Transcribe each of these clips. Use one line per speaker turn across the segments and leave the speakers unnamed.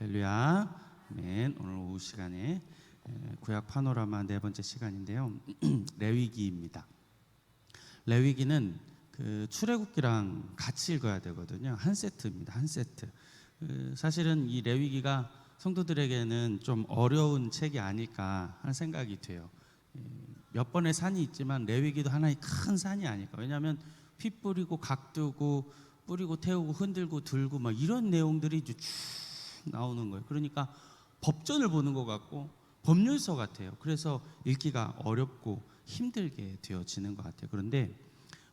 할렐루야. 아멘. 오늘 오후 시간에 구약 파노라마 네 번째 시간인데요. 레위기입니다. 레위기는 그 출애굽기랑 같이 읽어야 되거든요. 한 세트입니다. 한 세트. 사실은 이 레위기가 성도들에게는 좀 어려운 책이 아닐까 하는 생각이 돼요. 몇 번의 산이 있지만 레위기도 하나의 큰 산이 아닐까. 왜냐하면 피 뿌리고 각두고 뿌리고 태우고 흔들고 들고 막 이런 내용들이 쭉 나오는 거예요. 그러니까 법전을 보는 것 같고 법률서 같아요. 그래서 읽기가 어렵고 힘들게 되어지는 것 같아요. 그런데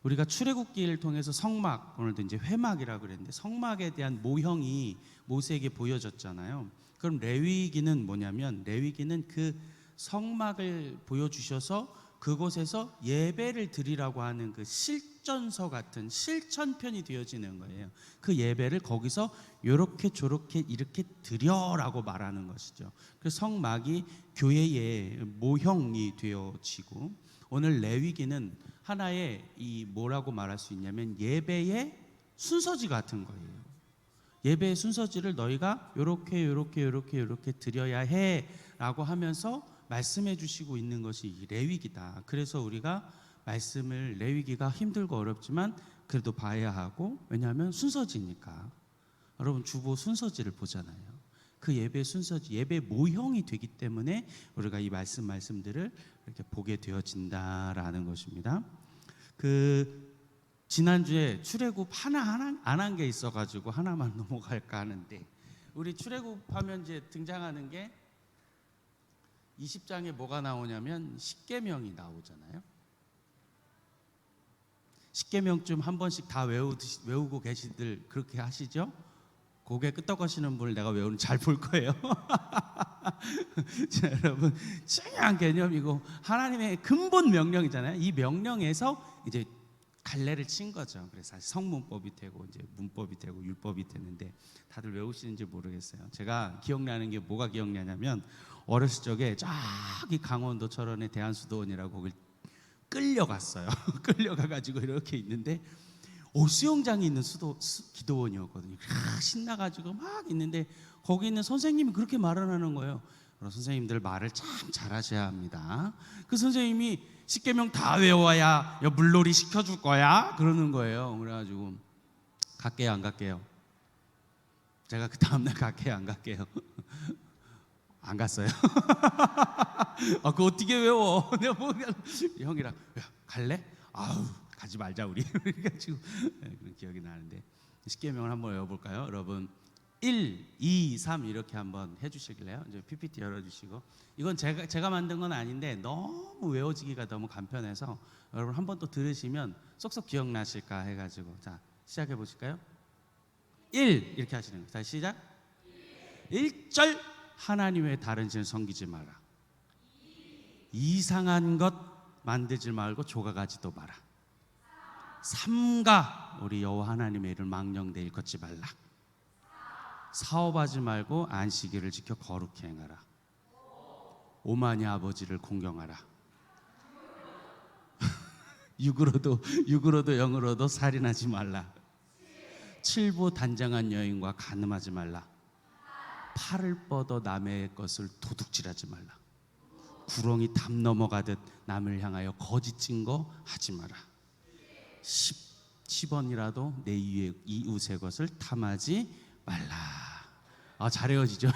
우리가 출애굽기를 통해서 성막, 오늘도 이제 회막이라고 그랬는데 성막에 대한 모형이 모세에게 보여졌잖아요. 그럼 레위기는 뭐냐면 레위기는 그 성막을 보여주셔서 그곳에서 예배를 드리라고 하는 그 실전서 같은 실천편이 되어지는 거예요. 그 예배를 거기서 요렇게 저렇게 이렇게 드려라고 말하는 것이죠. 그래서 성막이 교회의 모형이 되어지고, 오늘 레위기는 하나의 이 뭐라고 말할 수 있냐면 예배의 순서지 같은 거예요. 예배의 순서지를 너희가 요렇게 요렇게 요렇게 요렇게 드려야 해라고 하면서 말씀해 주시고 있는 것이 이 레위기다. 그래서 우리가 말씀을, 레위기가 힘들고 어렵지만 그래도 봐야 하고, 왜냐하면 순서지니까. 여러분 주보 순서지를 보잖아요. 그 예배 순서지, 예배 모형이 되기 때문에 우리가 이 말씀들을 이렇게 보게 되어진다라는 것입니다. 지난주에 출애굽 하나 안 한 게 있어가지고 하나만 넘어갈까 하는데, 우리 출애굽하면 이제 등장하는 게 20장에 뭐가 나오냐면 십계명이 나오잖아요. 십계명 좀 한 번씩 다 외우고 계시들 그렇게 하시죠? 고개 끄덕하시는 분을 내가 외우는 잘 볼 거예요. 자, 여러분 중요한 개념이고 하나님의 근본 명령이잖아요. 이 명령에서 이제 갈래를 친 거죠. 그래서 사실 성문법이 되고 이제 문법이 되고 율법이 되는데 다들 외우시는지 모르겠어요. 제가 기억나는 게 뭐가 기억나냐면 어렸을 적에 저기 강원도 철원에 대한수도원이라고 거길 끌려갔어요. 끌려가가지고 이렇게 있는데 수영장이 있는 기도원이었거든요. 신나가지고 막 있는데 거기 있는 선생님이 그렇게 말을 하는 거예요. 선생님들 말을 참 잘하셔야 합니다. 그 선생님이 십계명 다 외워야 물놀이 시켜줄 거야 그러는 거예요. 그래가지고 갈게요 안 갈게요? 제가 그 다음날 갈게요 안 갈게요? 안 갔어요. 그거 어떻게 외워? 내가 뭐 형이랑 야, 갈래? 아우 가지 말자 우리. 그래가지고 그런 기억이 나는데 십계명을 한번 외워볼까요? 여러분 1, 2, 3 이렇게 한번 해주시길래요. 이제 PPT 열어주시고, 이건 제가 만든 건 아닌데 너무 외워지기가 너무 간편해서 여러분 한번 또 들으시면 쏙쏙 기억나실까 해가지고, 자 시작해 보실까요? 1 이렇게 하시는 거예요. 자 시작. 1절 하나님의 다른 신 섬기지 마라. 이상한 것 만들지 말고 조각하지도 마라. 3가 우리 여호와 하나님의 이름을 망령되이 일컫지 말라. 사업하지 말고 안식일을 지켜 거룩히 행하라. 오만이 아버지를 공경하라. 육으로도 영으로도 살인하지 말라. 7부 단장한 여인과 간음하지 말라. 팔을 뻗어 남의 것을 도둑질하지 말라. 구렁이 담 넘어가듯 남을 향하여 거짓 증거 하지 마라. 10원이라도 내 이웃의 것을 탐하지 말라. 잘 외워지죠?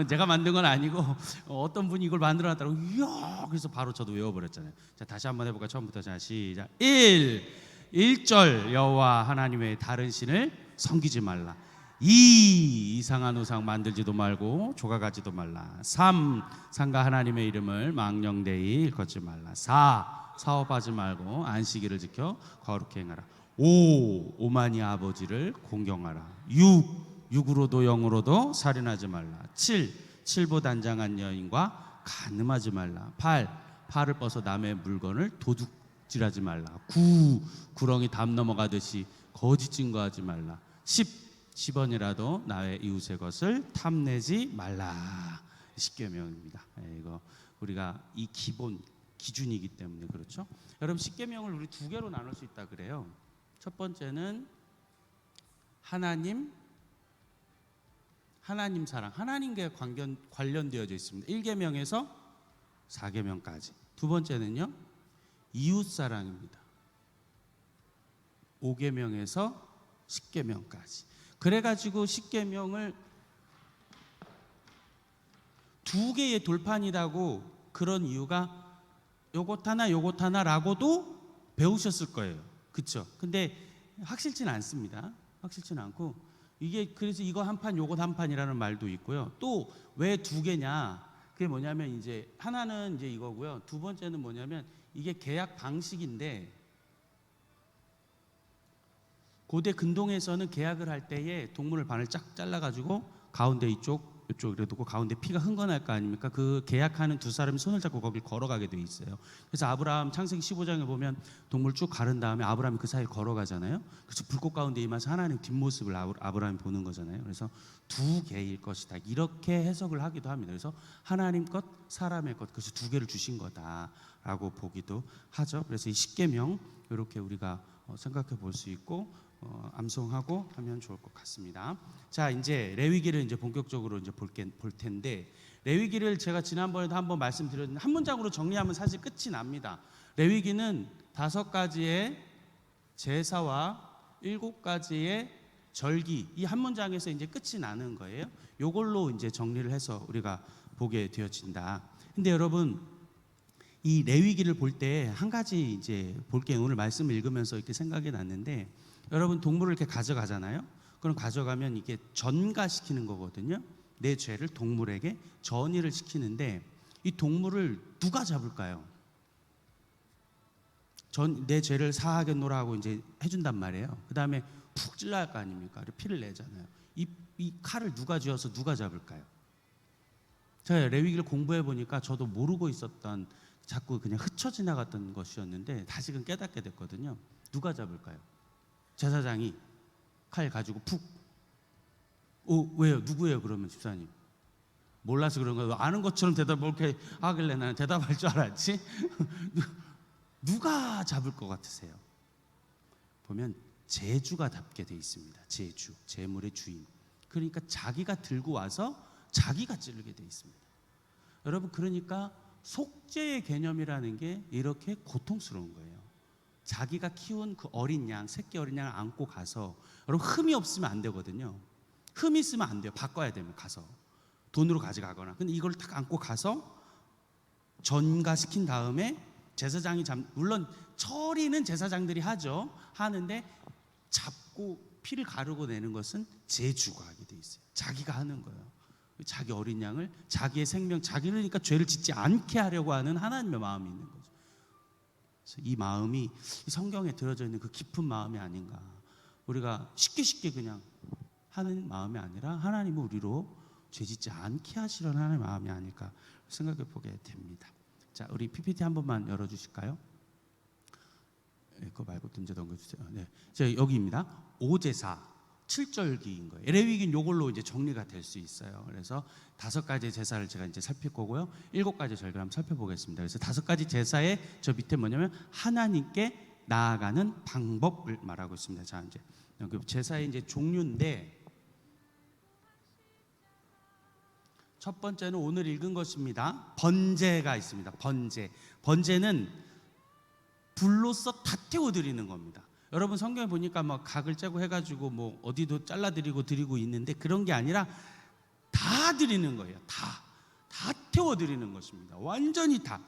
제가 만든 건 아니고 어떤 분이 이걸 만들어놨다고, 이야, 그래서 바로 저도 외워버렸잖아요. 자 다시 한번 해볼까요? 처음부터. 자 시작. 1절 여호와 하나님의 다른 신을 섬기지 말라. 2 이상한 우상 만들지도 말고 조각하지도 말라. 3 상가 하나님의 이름을 망령되이 일컫지 말라. 4 사업하지 말고 안식일을 지켜 거룩히 행하라. 5 오만이 아버지를 공경하라. 6으로도 영으로도 살인하지 말라. 7부 단장한 여인과 간음하지 말라. 8을 뻗어 남의 물건을 도둑질하지 말라. 9 구렁이 담 넘어가듯이 거짓 증거하지 말라. 10원이라도 나의 이웃의 것을 탐내지 말라. 십계명입니다. 이거 우리가 이 기본 기준이기 때문에 그렇죠. 여러분 십계명을 우리 두 개로 나눌 수 있다 그래요. 첫 번째는 하나님 사랑, 하나님과 관련되어져 있습니다. 1계명에서 4계명까지. 두 번째는요, 이웃 사랑입니다. 5계명에서 10계명까지. 그래가지고 10계명을 두 개의 돌판이라고 그런 이유가 요것 하나라고도 배우셨을 거예요. 그렇죠? 근데 확실치는 않습니다. 확실치는 않고 이게 그래서 이거 한 판 요것 한 판이라는 말도 있고요. 또 왜 두 개냐? 그게 뭐냐면 이제 하나는 이제 이거고요. 두 번째는 뭐냐면 이게 계약 방식인데 고대 근동에서는 계약을 할 때에 동물을 반을 쫙 잘라가지고 가운데 이쪽 이래 두고 가운데 피가 흥건할 거 아닙니까? 그 계약하는 두 사람이 손을 잡고 거길 걸어가게 돼 있어요. 그래서 아브라함 창세기 15장에 보면 동물 쭉 가른 다음에 아브라함이 그 사이를 걸어가잖아요. 그래서 불꽃 가운데 임해서 하나님 뒷모습을 아브라함이 보는 거잖아요. 그래서 두 개일 것이다, 이렇게 해석을 하기도 합니다. 그래서 하나님 것, 사람의 것, 그래서 두 개를 주신 거다라고 보기도 하죠. 그래서 이 10계명 이렇게 우리가 생각해 볼 수 있고 암송하고 하면 좋을 것 같습니다. 자, 이제 레위기를 이제 본격적으로 이제 볼 텐데, 레위기를 제가 지난번에도 한번 말씀드렸는데 한 문장으로 정리하면 사실 끝이 납니다. 레위기는 5가지의 제사와 7가지의 절기, 이 한 문장에서 이제 끝이 나는 거예요. 요걸로 이제 정리를 해서 우리가 보게 되어진다. 근데 여러분, 이 레위기를 볼 때 한 가지 이제 볼 게 오늘 말씀을 읽으면서 이렇게 생각이 났는데, 여러분 동물을 이렇게 가져가잖아요. 그럼 가져가면 이게 전가시키는 거거든요. 내 죄를 동물에게 전이를 시키는데 이 동물을 누가 잡을까요? 내 죄를 사하겠노라 하고 이제 해준단 말이에요. 그 다음에 푹 찔러야 할 거 아닙니까? 피를 내잖아요. 이 칼을 누가 쥐어서 누가 잡을까요? 제가 레위기를 공부해 보니까 저도 모르고 있었던, 자꾸 그냥 스쳐 지나갔던 것이었는데 다시금 깨닫게 됐거든요. 누가 잡을까요? 제사장이 칼 가지고 푹. 왜요? 누구예요? 그러면 집사님 몰라서 그런 거예요. 아는 것처럼 대답을 이렇게 하길래 나는 대답할 줄 알았지. 누가 잡을 것 같으세요? 보면 제주가 잡게 돼 있습니다. 제주, 제물의 주인. 그러니까 자기가 들고 와서 자기가 찌르게 돼 있습니다. 여러분, 그러니까 속죄의 개념이라는 게 이렇게 고통스러운 거예요. 자기가 키운 그 어린 양, 새끼 어린 양을 안고 가서, 여러분 흠이 없으면 안 되거든요. 흠이 있으면 안 돼요. 바꿔야 되면 가서 돈으로 가져가거나. 근데 이걸 딱 안고 가서 전가시킨 다음에 제사장이 물론 처리는 제사장들이 하는데 잡고 피를 가르고 내는 것은 제주가 하게 돼 있어요. 자기가 하는 거예요. 자기 어린 양을, 자기의 생명, 자기를 죄를 짓지 않게 하려고 하는 하나님의 마음이 있는 거죠. 그래서 이 마음이 성경에 들어져 있는 그 깊은 마음이 아닌가. 우리가 쉽게 그냥 하는 마음이 아니라 하나님은 우리로 죄 짓지 않게 하시려는 하나님의 마음이 아닐까 생각해 보게 됩니다. 자, 우리 PPT 한 번만 열어주실까요? 그거 말고 던져 넘겨주세요. 네, 자, 여기입니다. 5제사 7절기인 거예요. 레위기는 이걸로 이제 정리가 될 수 있어요. 그래서 5가지 제사를 제가 이제 살필 거고요. 7가지 절기를 한번 살펴보겠습니다. 그래서 5가지 제사의 저 밑에 뭐냐면 하나님께 나아가는 방법을 말하고 있습니다. 자, 이제 여기 제사의 이제 종류인데, 첫 번째는 오늘 읽은 것입니다. 번제가 있습니다. 번제는 불로써 다 태워드리는 겁니다. 여러분 성경에 보니까 막 각을 째고 해가지고 뭐 어디도 잘라드리고 드리고 있는데 그런 게 아니라 다 드리는 거예요. 다 태워드리는 것입니다. 완전히 다.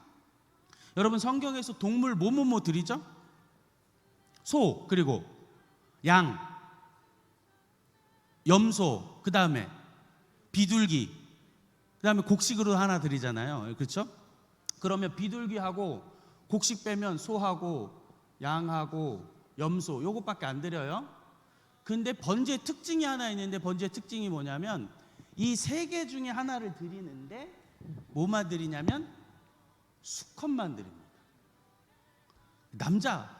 여러분 성경에서 동물 뭐 드리죠? 소, 그리고 양, 염소, 그 다음에 비둘기, 그 다음에 곡식으로 하나 드리잖아요. 그렇죠? 그러면 비둘기하고 곡식 빼면 소하고 양하고 염소 요것밖에 안 드려요. 근데 번제의 특징이 하나 있는데, 번제의 특징이 뭐냐면 이 3개 중에 하나를 드리는데 뭐만 드리냐면 수컷만 드립니다. 남자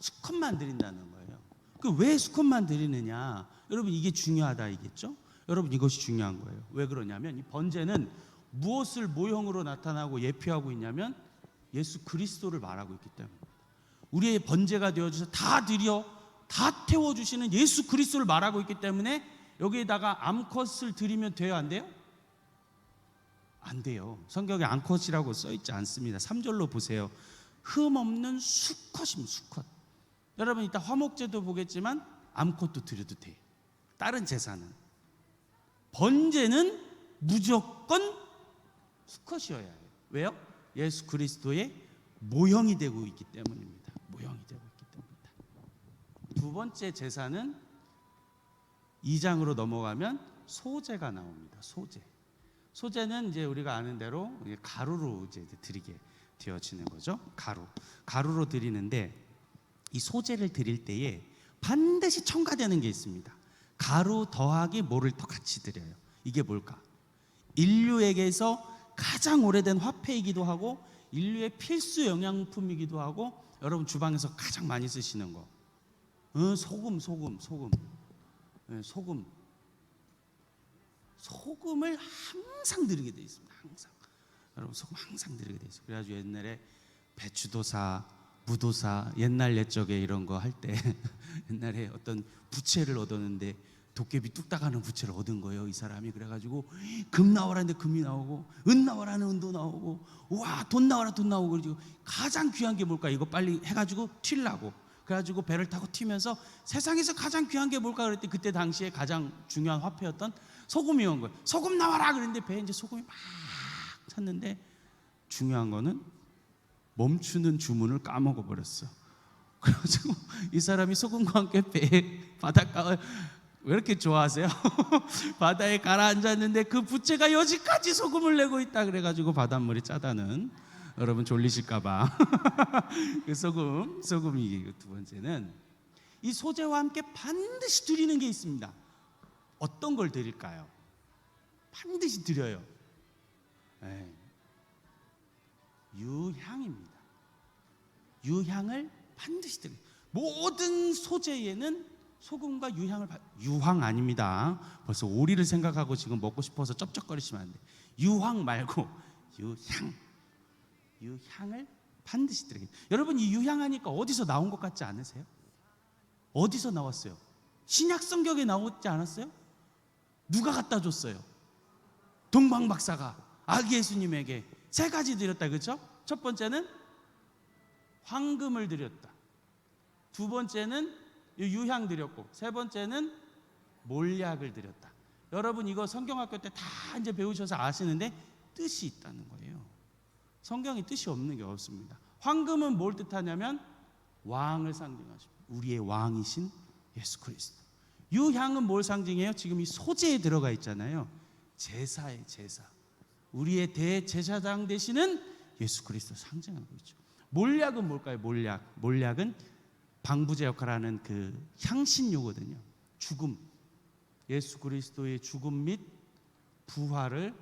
수컷만 드린다는 거예요. 그 왜 수컷만 드리느냐? 여러분 이게 중요하다이겠죠? 여러분 이것이 중요한 거예요. 왜 그러냐면 이 번제는 무엇을 모형으로 나타나고 예표하고 있냐면 예수 그리스도를 말하고 있기 때문입니다. 우리의 번제가 되어주셔서 다 태워주시는 예수 그리스도를 말하고 있기 때문에 여기에다가 암컷을 드리면 돼요, 안 돼요? 안 돼요. 성경에 암컷이라고 써있지 않습니다. 3절로 보세요. 흠 없는 수컷입니다. 수컷. 여러분 이따 화목제도 보겠지만 암컷도 드려도 돼요. 다른 제사는. 번제는 무조건 수컷이어야 해요. 왜요? 예수 그리스도의 모형이 되고 있기 때문입니다. 모형이 되고 있기 때문입니다. 두 번째 제사는 2장으로 넘어가면 소제가 나옵니다. 소제. 소제는 이제 우리가 아는 대로 가루로 이제 드리게 되어지는 거죠. 가루로 드리는데 이 소제를 드릴 때에 반드시 첨가되는 게 있습니다. 가루 더하기 뭐를 더 같이 드려요. 이게 뭘까? 인류에게서 가장 오래된 화폐이기도 하고 인류의 필수 영양품이기도 하고 여러분 주방에서 가장 많이 쓰시는 거 소금. 소금을 항상 드리게 돼 있습니다. 항상. 여러분 소금 항상 드리게 돼 있어요. 그래가지고 옛날에 배추도사, 무도사, 옛날 옛적에 이런 거 할 때 옛날에 어떤 부채를 얻었는데 도깨비 뚝딱하는 부채를 얻은 거예요, 이 사람이. 그래가지고 금 나와라는데 금이 나오고 은 나와라는 은도 나오고 와 돈 나와라 돈 나오고 그래가지고 가장 귀한 게 뭘까 이거 빨리 해가지고 튀려고 그래가지고 배를 타고 튀면서 세상에서 가장 귀한 게 뭘까 그랬더니 그때 당시에 가장 중요한 화폐였던 소금이 온 거예요. 소금 나와라 그랬는데 배에 이제 소금이 막 찼는데 중요한 거는 멈추는 주문을 까먹어 버렸어. 그래가지고 이 사람이 소금과 함께 배에 바닷가를 왜 이렇게 좋아하세요? 바다에 가라앉았는데 그 부채가 여지까지 소금을 내고 있다 그래가지고 바닷물이 짜다는 여러분 졸리실까봐 그 소금이 두 번째는 이 소제와 함께 반드시 드리는 게 있습니다. 어떤 걸 드릴까요? 반드시 드려요. 네. 유향입니다. 유향을 반드시 드려요. 모든 소제에는 소금과 유황 아닙니다. 벌써 오리를 생각하고 지금 먹고 싶어서 쩝쩝거리시면 안 돼. 유황 말고 유향을 반드시 드려요. 여러분 이 유향하니까 어디서 나온 것 같지 않으세요? 어디서 나왔어요? 신약 성경에 나오지 않았어요? 누가 갖다 줬어요? 동방 박사가 아기 예수님에게 세 가지 드렸다, 그렇죠? 첫 번째는 황금을 드렸다. 두 번째는 유향 드렸고, 세 번째는 몰약을 드렸다. 여러분 이거 성경학교 때 다 이제 배우셔서 아시는데 뜻이 있다는 거예요. 성경에 뜻이 없는 게 없습니다. 황금은 뭘 뜻하냐면 왕을 상징하십니다. 우리의 왕이신 예수 그리스도. 유향은 뭘 상징해요? 지금 이 소제에 들어가 있잖아요. 제사의 제사. 우리의 대제사장 되시는 예수 그리스도 상징하고 있죠. 몰약은 뭘까요? 몰약은 방부제 역할을 하는 그 향신료거든요. 죽음. 예수 그리스도의 죽음 및 부활을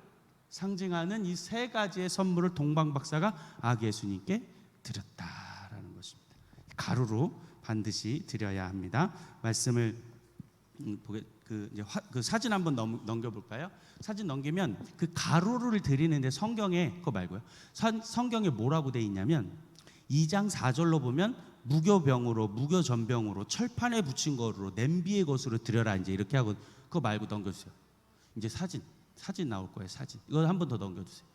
상징하는 이 세 가지의 선물을 동방 박사가 아기 예수님께 드렸다라는 것입니다. 가루로 반드시 드려야 합니다. 말씀을 그 사진 한번 넘겨볼까요? 사진 넘기면 그 가루를 드리는데 성경에 그거 말고요. 성경에 뭐라고 돼 있냐면 2장 4절로 보면 무교병으로 무교전병으로 철판에 붙인 거로 냄비의 것으로 드려라 이제 이렇게 하고 그거 말고 넘겨주세요. 이제 사진 나올 거예요. 사진 이거 한 번 더 넘겨주세요.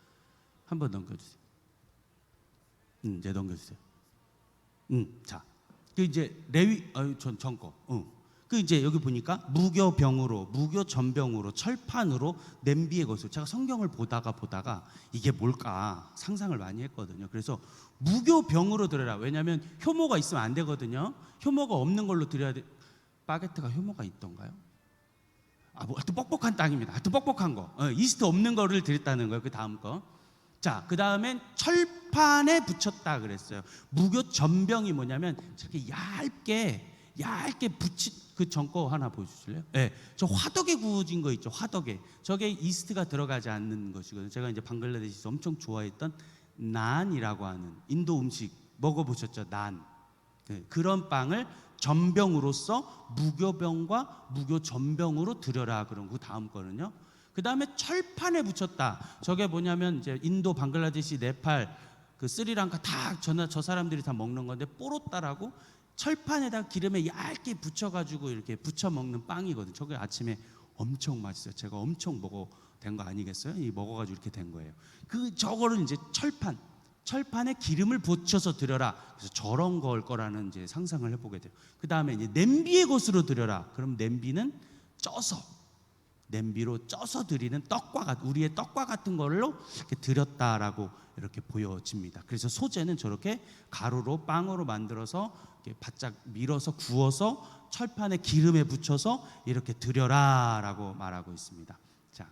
한 번 넘겨주세요. 이제 넘겨주세요. 자, 그 이제 레위 전 거. 그 이제 여기 보니까 무교병으로 무교전병으로 철판으로 냄비의 것으로 제가 성경을 보다가 이게 뭘까 상상을 많이 했거든요. 그래서 무교병으로 드려라. 왜냐하면 효모가 있으면 안 되거든요. 효모가 없는 걸로 드려야 돼. 바게트가 효모가 있던가요? 하여튼 뻑뻑한 땅입니다. 하여튼 뻑뻑한 거. 이스트 없는 거를 드렸다는 거예요. 그 다음 거. 자, 그 다음엔 철판에 붙였다 그랬어요. 무교전병이 뭐냐면 저렇게 얇게 붙인 그 전거 하나 보여주실래요? 네, 저 화덕에 구워진 거 있죠. 화덕에 저게 이스트가 들어가지 않는 것이거든요. 제가 이제 방글라데시에서 엄청 좋아했던 난이라고 하는 인도 음식 먹어보셨죠? 난. 네, 그런 빵을 전병으로서 무교병과 무교전병으로 드려라 그런 그 다음 거는요. 그 다음에 철판에 붙였다. 저게 뭐냐면 이제 인도, 방글라데시, 네팔, 그 스리랑카 다 저 사람들이 다 먹는 건데 뽀로따라고 철판에다 기름에 얇게 붙여가지고 이렇게 부쳐 먹는 빵이거든요. 저게 아침에 엄청 맛있어요. 제가 엄청 된 거 아니겠어요? 이 먹어가지고 이렇게 된 거예요. 저거를 이제 철판에 기름을 부쳐서 드려라. 그래서 저런 걸 거라는 이제 상상을 해보게 돼요. 그 다음에 이제 냄비의 것으로 드려라. 그럼 냄비는 냄비로 쪄서 드리는 우리의 떡과 같은 걸로 이렇게 드렸다라고 이렇게 보여집니다. 그래서 소재는 저렇게 가루로 빵으로 만들어서 이렇게 바짝 밀어서 구워서 철판에 기름에 붙여서 이렇게 드려라라고 말하고 있습니다. 자,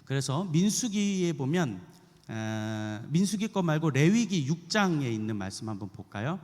그래서 민수기에 보면 민수기 거 말고 레위기 6장에 있는 말씀 한번 볼까요?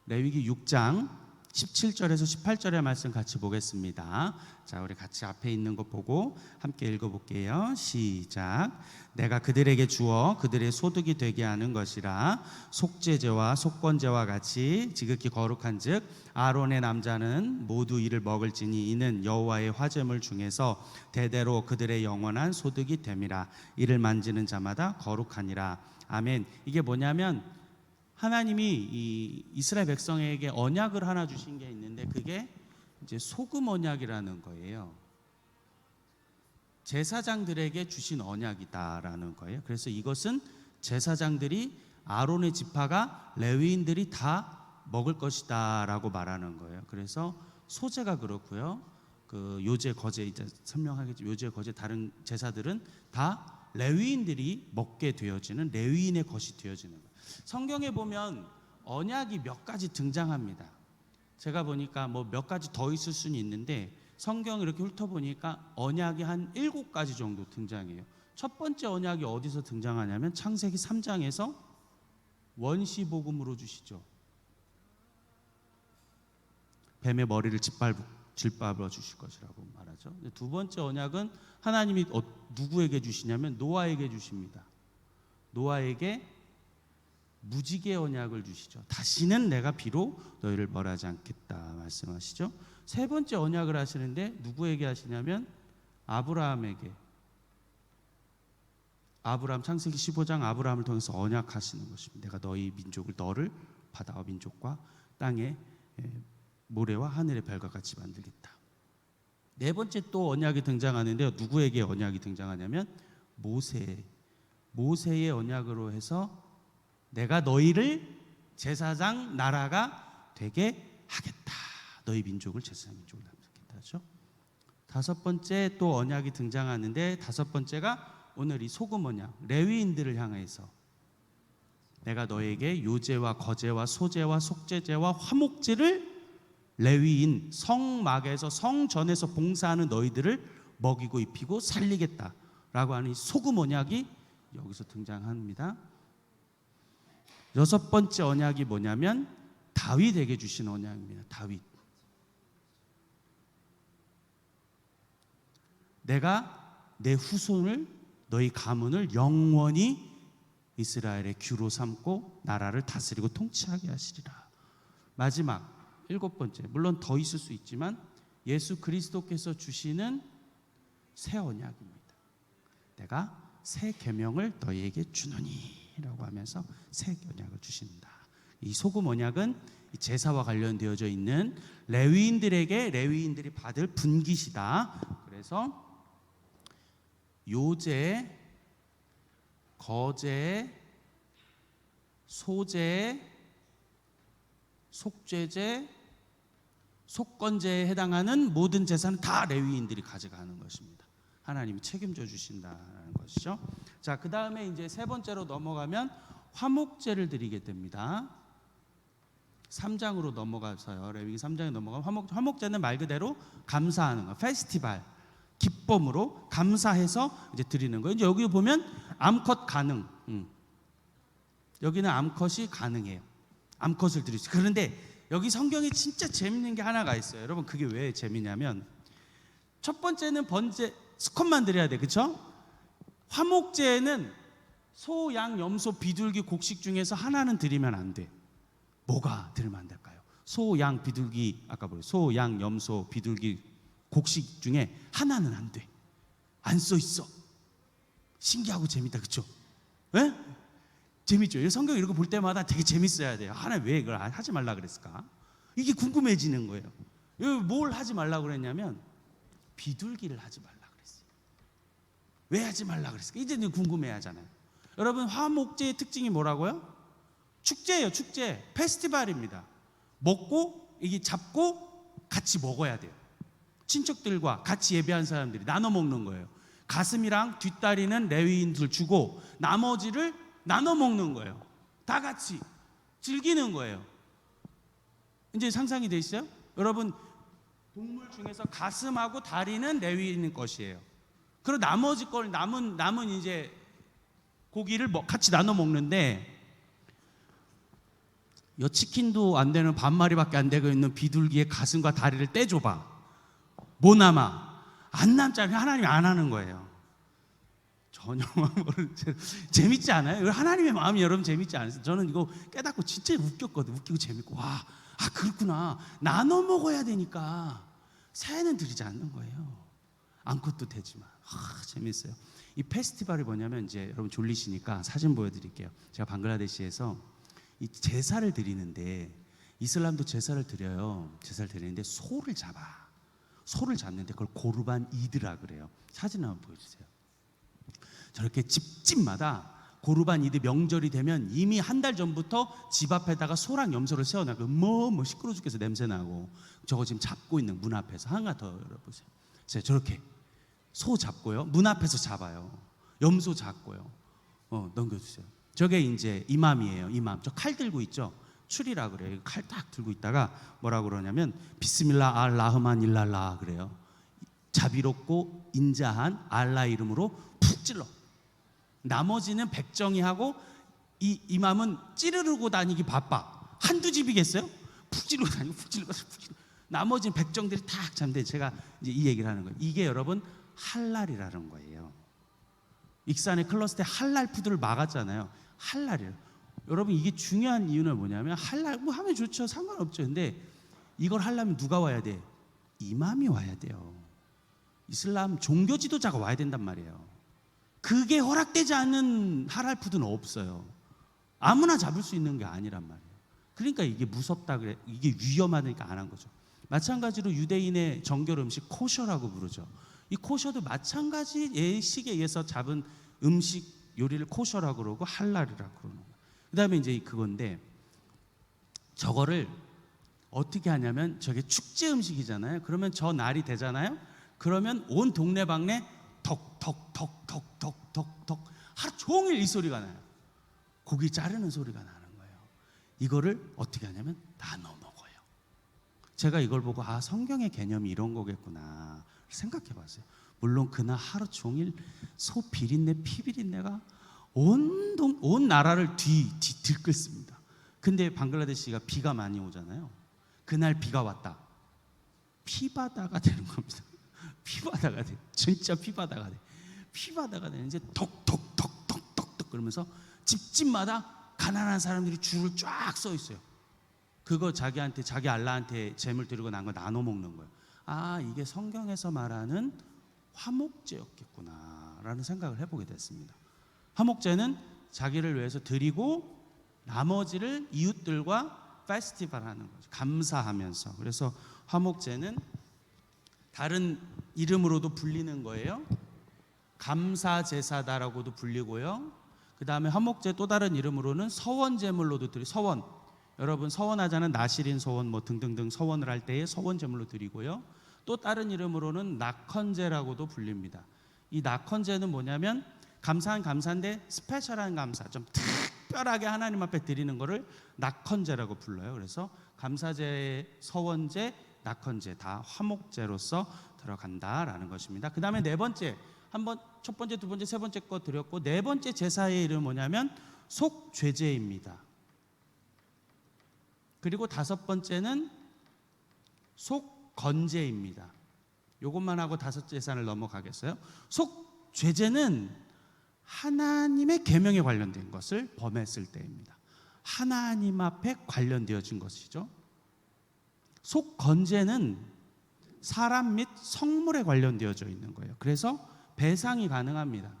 레위기 6장 17절에서 18절의 말씀 같이 보겠습니다. 자, 우리 같이 앞에 있는 거 보고 함께 읽어볼게요. 시작. 내가 그들에게 주어 그들의 소득이 되게 하는 것이라 속죄제와 속건제와 같이 지극히 거룩한즉 아론의 남자는 모두 이를 먹을지니 이는 여호와의 화제물 중에서 대대로 그들의 영원한 소득이 됨이라. 이를 만지는 자마다 거룩하니라. 아멘. 이게 뭐냐면 하나님이 이 이스라엘 백성에게 언약을 하나 주신 게 있는데 그게 이제 소금 언약이라는 거예요. 제사장들에게 주신 언약이다라는 거예요. 그래서 이것은 제사장들이 아론의 지파가 레위인들이 다 먹을 것이다라고 말하는 거예요. 그래서 소제가 그렇고요. 그 요제 거제 이제 설명하겠죠. 요제 거제 다른 제사들은 다 레위인들이 먹게 되어지는 레위인의 것이 되어지는 거예요. 성경에 보면 언약이 몇 가지 등장합니다. 제가 보니까 뭐 몇 가지 더 있을 수는 있는데 성경 이렇게 훑어보니까 언약이 한 7가지 정도 등장해요. 첫 번째 언약이 어디서 등장하냐면 창세기 3장에서 원시복음으로 주시죠. 뱀의 머리를 짓밟아 주실 것이라고 말하죠. 두 번째 언약은 하나님이 누구에게 주시냐면 노아에게 주십니다. 노아에게 무지개 언약을 주시죠. 다시는 내가 비로 너희를 벌하지 않겠다 말씀하시죠. 세 번째 언약을 하시는데 누구에게 하시냐면 아브라함에게. 아브라함 창세기 15장 아브라함을 통해서 언약하시는 것입니다. 내가 너희 민족을 너를 바다와 민족과 땅의 모래와 하늘의 별과 같이 만들겠다. 네 번째 또 언약이 등장하는데요. 누구에게 언약이 등장하냐면 모세의 언약으로 해서 내가 너희를 제사장 나라가 되게 하겠다. 너희 민족을 제사장 민족으로 하겠다 하죠. 다섯 번째 또 언약이 등장하는데 다섯 번째가 오늘 이 소금 언약, 레위인들을 향해서 내가 너에게 요제와 거제와 소제와 속죄제와 화목제를 레위인 성막에서 성전에서 봉사하는 너희들을 먹이고 입히고 살리겠다라고 하는 이 소금 언약이 여기서 등장합니다. 여섯 번째 언약이 뭐냐면 다윗에게 주신 언약입니다. 다윗. 내가 내 후손을 너희 가문을 영원히 이스라엘의 규로 삼고 나라를 다스리고 통치하게 하시리라. 마지막 일곱 번째, 물론 더 있을 수 있지만 예수 그리스도께서 주시는 새 언약입니다. 내가 새 계명을 너희에게 주노니 라고 하면서 새 언약을 주신다. 이 소금 언약은 제사와 관련되어져 있는 레위인들이 받을 분깃이다. 그래서 요제, 거제, 소제, 속죄제, 속건제에 해당하는 모든 제사는 다 레위인들이 가져가는 것입니다. 하나님이 책임져 주신다는 것이죠. 자, 그 다음에 이제 세 번째로 넘어가면 화목제를 드리게 됩니다. 3장으로 넘어가서요. 레위기 3장에 넘어가면 화목제는 말 그대로 감사하는 거, 페스티벌, 기쁨으로 감사해서 이제 드리는 거예요. 이제 여기 보면 암컷 가능. 여기는 암컷이 가능해요. 암컷을 드리죠. 그런데 여기 성경에 진짜 재밌는 게 하나가 있어요. 여러분 그게 왜 재미냐면 첫 번째는 수컷만 드려야 돼, 그렇죠? 화목제에는 소, 양, 염소, 비둘기, 곡식 중에서 하나는 드리면 안 돼. 뭐가 드리면 안 될까요? 소, 양, 비둘기, 아까 뭐예요? 소, 양, 염소, 비둘기, 곡식 중에 하나는 안 돼. 안 써 있어. 신기하고 재밌다, 그렇죠? 예? 재밌죠? 성경 이런 거 볼 때마다 되게 재밌어야 돼요. 하나님 왜 이걸 하지 말라 그랬을까? 이게 궁금해지는 거예요. 뭘 하지 말라 그랬냐면 비둘기를 하지 말라 그랬어요. 왜 하지 말라 그랬을까? 이제 궁금해하잖아요. 여러분, 화목제의 특징이 뭐라고요? 축제예요. 축제, 페스티벌입니다. 먹고 이게 잡고 같이 먹어야 돼요. 친척들과 같이 예배한 사람들이 나눠 먹는 거예요. 가슴이랑 뒷다리는 레위인들 주고 나머지를 나눠 먹는 거예요. 다 같이 즐기는 거예요. 이제 상상이 돼 있어요? 여러분, 동물 중에서 가슴하고 다리는 레위인 것이에요. 그리고 나머지 걸 남은 이제 고기를 같이 나눠 먹는데, 여 치킨도 안 되는 반마리밖에 안 되고 있는 비둘기의 가슴과 다리를 떼줘봐. 뭐 남아? 안 남잖아요. 하나님이 안 하는 거예요. 전혀 재밌지 않아요? 하나님의 마음이 여러분 재밌지 않으세요? 저는 이거 깨닫고 진짜 웃겼거든요. 웃기고 재밌고, 와, 그렇구나. 나눠 먹어야 되니까 새는 드리지 않는 거예요. 암컷도 되지만. 재밌어요. 이 페스티벌이 뭐냐면, 이제 여러분 졸리시니까 사진 보여드릴게요. 제가 방글라데시에서 이 제사를 드리는데, 이슬람도 제사를 드려요. 제사를 드리는데 소를 잡는데 그걸 고르반 이드라 그래요. 사진 한번 보여주세요. 저렇게 집집마다 고르반 이드 명절이 되면 이미 한 달 전부터 집 앞에다가 소랑 염소를 세워놔고 뭐 시끄러 죽겠어, 냄새 나고. 저거 지금 잡고 있는 문 앞에서. 하나 더 열어보세요. 저렇게 소 잡고요, 문 앞에서 잡아요. 염소 잡고요. 넘겨주세요. 저게 이제 이맘이에요. 이맘. 저 칼 들고 있죠. 출이라 그래요. 칼 딱 들고 있다가 뭐라고 그러냐면 비스밀라 알 라흐만 일랄라 그래요. 자비롭고 인자한 알라 이름으로 푹 찔러. 나머지는 백정이 하고 이 이맘은 찌르르고 다니기 바빠. 한두 집이겠어요? 푹 찌르고 다니고 푹 찌르고 나머지는 백정들이 탁 잠대. 제가 이제 이 얘기를 하는 거예요. 이게 여러분 할랄이라는 거예요. 익산의 클러스터에 할랄 푸드를 막았잖아요. 할랄이에요. 여러분, 이게 중요한 이유는 뭐냐면, 할랄 뭐 하면 좋죠. 상관없죠. 근데 이걸 하려면 누가 와야 돼? 이맘이 와야 돼요. 이슬람 종교 지도자가 와야 된단 말이에요. 그게 허락되지 않는 할랄 푸드는 없어요. 아무나 잡을 수 있는 게 아니란 말이에요. 그러니까 이게 무섭다 그래, 이게 위험하니까 안 한 거죠. 마찬가지로 유대인의 정결 음식 코셔라고 부르죠. 이 코셔도 마찬가지 예식에 의해서 잡은 음식 요리를 코셔라고 그러고 할랄이라고 그러는 거예요. 그 다음에 이제 그건데, 저거를 어떻게 하냐면, 저게 축제 음식이잖아요. 그러면 저 날이 되잖아요. 그러면 온 동네방네 덕덕덕덕덕덕덕 하루 종일 이 소리가 나요. 고기 자르는 소리가 나는 거예요. 이거를 어떻게 하냐면 나눠 먹어요. 제가 이걸 보고 성경의 개념이 이런 거겠구나 생각해 봤어요. 물론 그날 하루 종일 소 비린내, 피 비린내가 온 나라를 들끓습니다. 근데 방글라데시가 비가 많이 오잖아요. 그날 비가 왔다. 피바다가 되는 겁니다. 피바다가 돼. 진짜 피바다가 돼. 피바다가 돼. 이제 덕덕덕덕덕덕 그러면서 집집마다 가난한 사람들이 줄을 쫙 서 있어요. 그거 자기 알라한테 재물 드리고 난 거 나눠 먹는 거예요. 이게 성경에서 말하는 화목제였겠구나라는 생각을 해보게 됐습니다. 화목제는 자기를 위해서 드리고 나머지를 이웃들과 페스티벌 하는 거죠. 감사하면서. 그래서 화목제는 다른 이름으로도 불리는 거예요. 감사제사다라고도 불리고요. 그 다음에 화목제 또 다른 이름으로는 서원제물로도 서원. 여러분 서원하자는 나실인 서원 뭐 등등등 서원을 할 때에 서원제물로 드리고요. 또 다른 이름으로는 낙헌제라고도 불립니다. 이 낙헌제는 뭐냐면 감사한 감사인데 스페셜한 감사, 좀 특별하게 하나님 앞에 드리는 거를 낙헌제라고 불러요. 그래서 감사제, 서원제, 낙헌제 다 화목제로서 들어간다라는 것입니다. 그 다음에 네 번째, 첫 번째, 두 번째, 세 번째 거 드렸고, 네 번째 제사의 이름은 뭐냐면 속죄제입니다. 그리고 다섯 번째는 속건제입니다. 이것만 하고 다섯 제사를 넘어가겠어요. 속죄제는 하나님의 계명에 관련된 것을 범했을 때입니다. 하나님 앞에 관련되어진 것이죠. 속건제는 사람 및 성물에 관련되어져 있는 거예요. 그래서 배상이 가능합니다.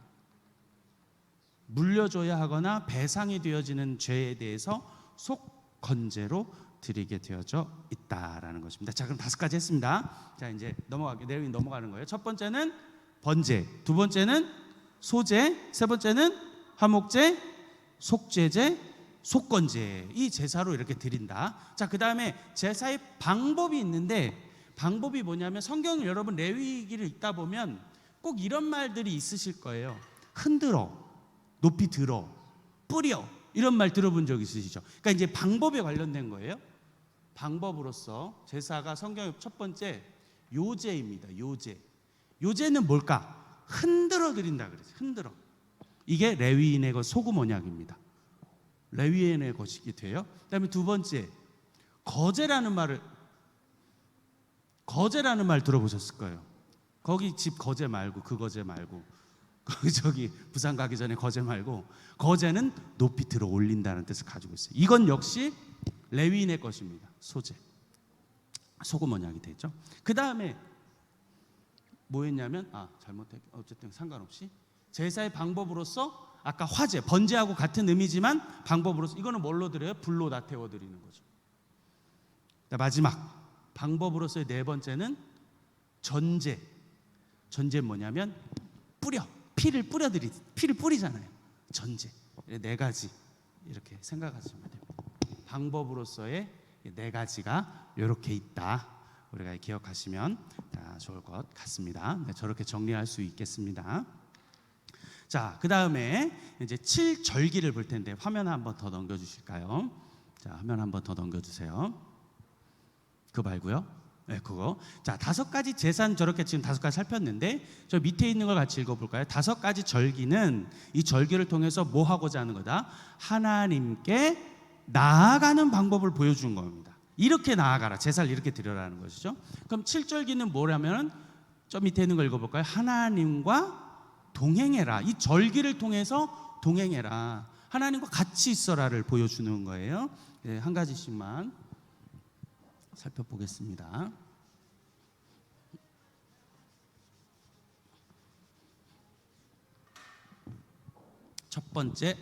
물려줘야 하거나 배상이 되어지는 죄에 대해서 속건제로 드리게 되어져 있다라는 것입니다. 자, 그럼 5가지 했습니다. 자, 이제 내용이 넘어가는 거예요. 첫 번째는 번제, 두 번째는 소제, 세 번째는 화목제, 속죄제, 속건제. 이 제사로 이렇게 드린다. 자, 그 다음에 제사의 방법이 있는데, 방법이 뭐냐면 성경을 여러분 레위기를 읽다 보면 꼭 이런 말들이 있으실 거예요. 흔들어, 높이 들어, 뿌려, 이런 말 들어본 적 있으시죠? 그러니까 이제 방법에 관련된 거예요. 방법으로서 제사가 성경의 첫 번째 요제입니다. 요제는 뭘까? 흔들어 드린다 그랬어요. 흔들어. 이게 레위인의 것, 소금 언약입니다. 레위인의 것이기 돼요. 그다음에 두 번째 거제라는 말 들어보셨을 거예요. 거기 집 거제 말고, 그 거제 말고, 거기 저기 부산 가기 전에 거제 말고, 거제는 높이 들어 올린다는 뜻을 가지고 있어요. 이건 역시 레위인의 것입니다. 소제, 소금 언약이 되죠. 그 다음에 뭐 했냐면, 잘못했, 어쨌든 상관없이 제사의 방법으로서 아까 화제, 번제하고 같은 의미지만 방법으로서 이거는 뭘로 드려요? 불로 다 태워 드리는 거죠. 마지막 방법으로서의 네 번째는 전제. 전제는 뭐냐면 피를 뿌리잖아요. 전제. 네 가지 이렇게 생각하시면 돼요. 방법으로서의 네 가지가 이렇게 있다. 우리가 기억하시면 좋을 것 같습니다. 저렇게 정리할 수 있겠습니다. 자, 그 다음에 이제 7절기를 볼 텐데 화면 한번 더 넘겨주실까요? 자, 화면 한번 더 넘겨주세요. 그거 말고요. 네, 그거. 자, 5가지 제사는 저렇게 지금 5가지 살폈는데 저 밑에 있는 걸 같이 읽어볼까요? 5가지 절기는 이 절기를 통해서 뭐 하고자 하는 거다? 하나님께 나아가는 방법을 보여준 겁니다. 이렇게 나아가라, 제사를 이렇게 드려라는 것이죠. 그럼 7절기는 뭐라면 저 밑에 있는 걸 읽어볼까요? 하나님과 동행해라. 이 절기를 통해서 동행해라, 하나님과 같이 있어라를 보여주는 거예요. 네, 한 가지씩만 살펴보겠습니다. 첫 번째,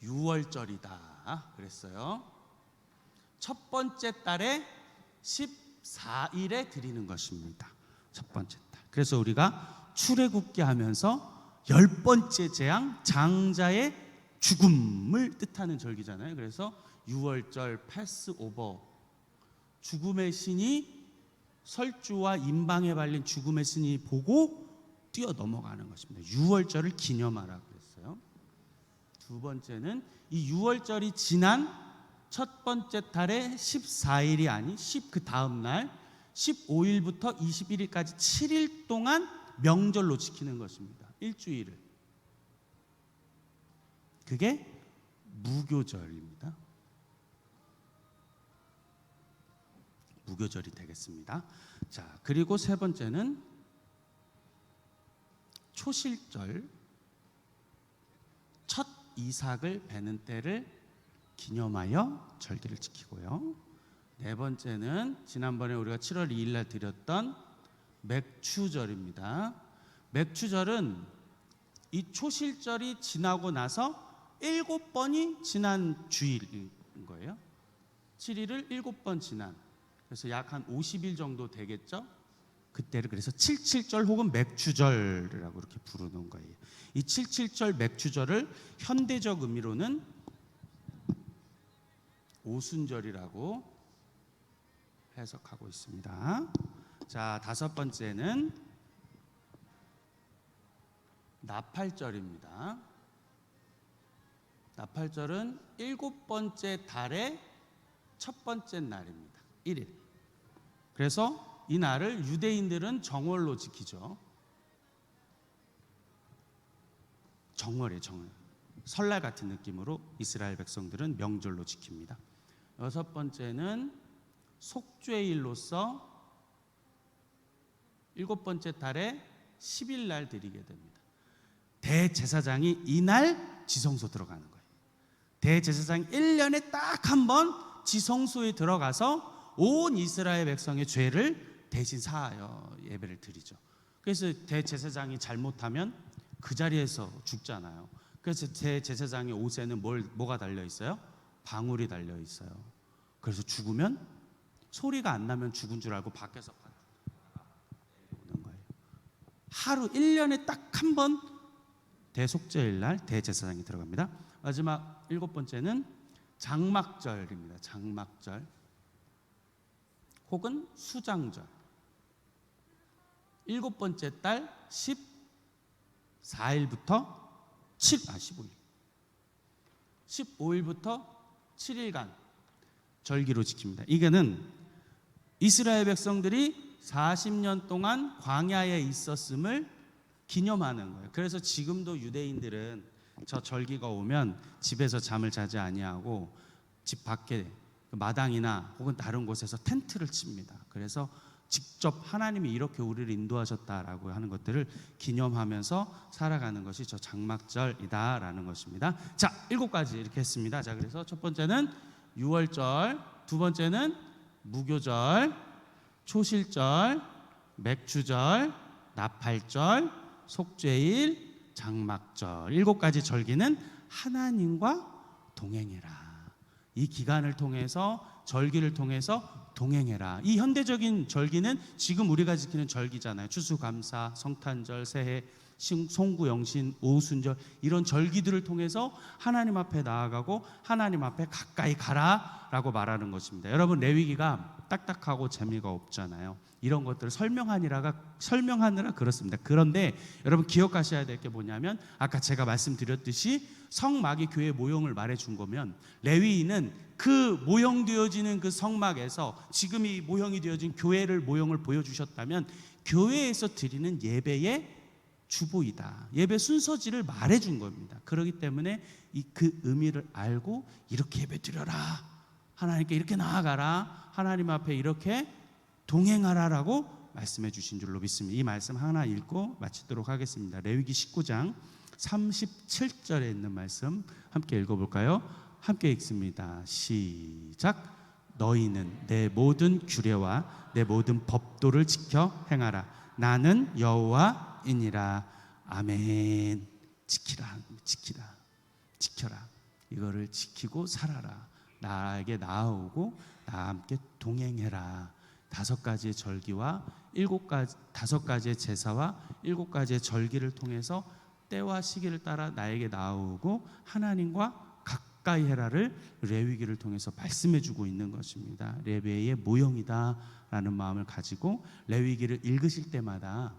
유월절이다 그랬어요. 첫 번째 달에 14일에 드리는 것입니다. 첫 번째 달. 그래서 우리가 출애굽기 하면서 10번째 재앙, 장자의 죽음을 뜻하는 절기잖아요. 그래서 유월절, 패스오버, 죽음의 신이 설주와 임방에 발린 죽음의 신이 보고 뛰어 넘어가는 것입니다. 유월절을 기념하라고 했어요. 두 번째는 이 유월절이 지난 첫 번째 달에 14일이 아닌 그 다음 날 15일부터 21일까지 7일 동안 명절로 지키는 것입니다. 일주일을. 그게 무교절입니다. 무교절이 되겠습니다. 자, 그리고 세 번째는 초실절, 첫 이삭을 베는 때를 기념하여 절기를 지키고요. 네 번째는 지난번에 우리가 7월 2일 날 드렸던 맥추절입니다. 맥추절은 이 초실절이 지나고 나서 7번이 지난 주일인 거예요. 7일을 7번 지난, 그래서 약 한 50일 정도 되겠죠. 그때를 그래서 77절 혹은 맥추절이라고 이렇게 부르는 거예요. 이 77절 맥추절을 현대적 의미로는 오순절이라고 해석하고 있습니다. 자, 다섯 번째는 나팔절입니다. 나팔절은 7번째 달의 첫 번째 날입니다. 1일. 그래서 이 날을 유대인들은 정월로 지키죠. 정월이에요, 정월. 설날 같은 느낌으로 이스라엘 백성들은 명절로 지킵니다. 여섯 번째는 속죄일로서 7번째 달에 10일 날 드리게 됩니다. 대제사장이 이날 지성소 들어가는 거예요. 대제사장이 1년에 딱 한 번 지성소에 들어가서 온 이스라엘 백성의 죄를 대신 사하여 예배를 드리죠. 그래서 대제사장이 잘못하면 그 자리에서 죽잖아요. 그래서 대제사장의 옷에는 뭐가 달려 있어요? 방울이 달려 있어요. 그래서 죽으면 소리가 안 나면 죽은 줄 알고 밖에서 오는 거예요. 하루 1년에 딱 한 번 대속죄일 날 대제사장이 들어갑니다. 마지막 7번째는 장막절입니다. 장막절 혹은 수장절. 7번째 달 14일부터 15일부터 7일간 절기로 지킵니다. 이거는 이스라엘 백성들이 40년 동안 광야에 있었음을 기념하는 거예요. 그래서 지금도 유대인들은 저 절기가 오면 집에서 잠을 자지 아니하고 집 밖에 마당이나 혹은 다른 곳에서 텐트를 칩니다. 그래서 직접 하나님이 이렇게 우리를 인도하셨다라고 하는 것들을 기념하면서 살아가는 것이 저 장막절이다라는 것입니다. 자, 7가지 이렇게 했습니다. 자, 그래서 첫 번째는 유월절, 두 번째는 무교절, 초실절, 맥주절, 나팔절, 속죄일, 장막절. 7가지 절기는 하나님과 동행해라. 이 기간을 통해서 절기를 통해서 동행해라. 이 현대적인 절기는 지금 우리가 지키는 절기잖아요. 추수감사, 성탄절, 새해, 송구영신, 오순절, 이런 절기들을 통해서 하나님 앞에 나아가고 하나님 앞에 가까이 가라라고 말하는 것입니다. 여러분, 레위기가 딱딱하고 재미가 없잖아요. 이런 것들을 설명하느라 그렇습니다. 그런데 여러분 기억하셔야 될 게 뭐냐면, 아까 제가 말씀드렸듯이 성막이 교회 모형을 말해준 거면, 레위인은 그 모형되어지는 그 성막에서 지금 이 모형이 되어진 교회를 모형을 보여주셨다면, 교회에서 드리는 예배의 주보이다, 예배 순서지를 말해준 겁니다. 그렇기 때문에 그 의미를 알고 이렇게 예배 드려라, 하나님께 이렇게 나아가라, 하나님 앞에 이렇게 동행하라라고 말씀해 주신 줄로 믿습니다. 이 말씀 하나 읽고 마치도록 하겠습니다. 레위기 19장 37절에 있는 말씀 함께 읽어볼까요? 함께 읽습니다. 시작. 너희는 내 모든 규례와 내 모든 법도를 지켜 행하라. 나는 여호와이니라. 아멘. 지키라, 지켜라. 이거를 지키고 살아라. 나에게 나아오고 나와 함께 동행해라. 5가지의 절기와 5가지의 제사와 7가지의 절기를 통해서 때와 시기를 따라 나에게 나아오고 하나님과 가까이 해라를 레위기를 통해서 말씀해주고 있는 것입니다. 레위의 모형이다라는 마음을 가지고 레위기를 읽으실 때마다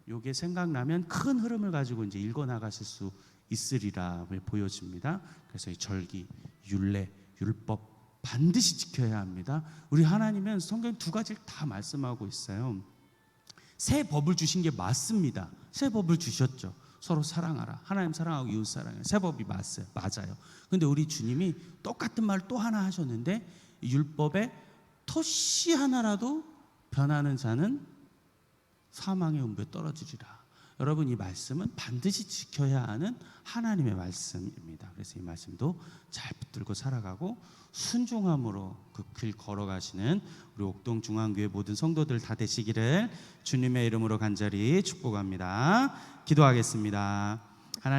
이게 생각나면 큰 흐름을 가지고 이제 읽어나가실 수 있으리라 보여집니다. 그래서 이 절기, 율례, 율법 반드시 지켜야 합니다. 우리 하나님은 성경 2가지를 다 말씀하고 있어요. 새 법을 주신 게 맞습니다. 새 법을 주셨죠. 서로 사랑하라, 하나님 사랑하고 이웃 사랑해. 새 법이 맞아요. 근데 우리 주님이 똑같은 말 또 하나 하셨는데, 율법에 토시 하나라도 변하는 자는 사망의 음부에 떨어지리라. 여러분, 이 말씀은 반드시 지켜야 하는 하나님의 말씀입니다. 그래서 이 말씀도 잘 붙들고 살아가고 순종함으로 그 길 걸어가시는 우리 옥동 중앙교회 모든 성도들 다 되시기를 주님의 이름으로 간절히 축복합니다. 기도하겠습니다.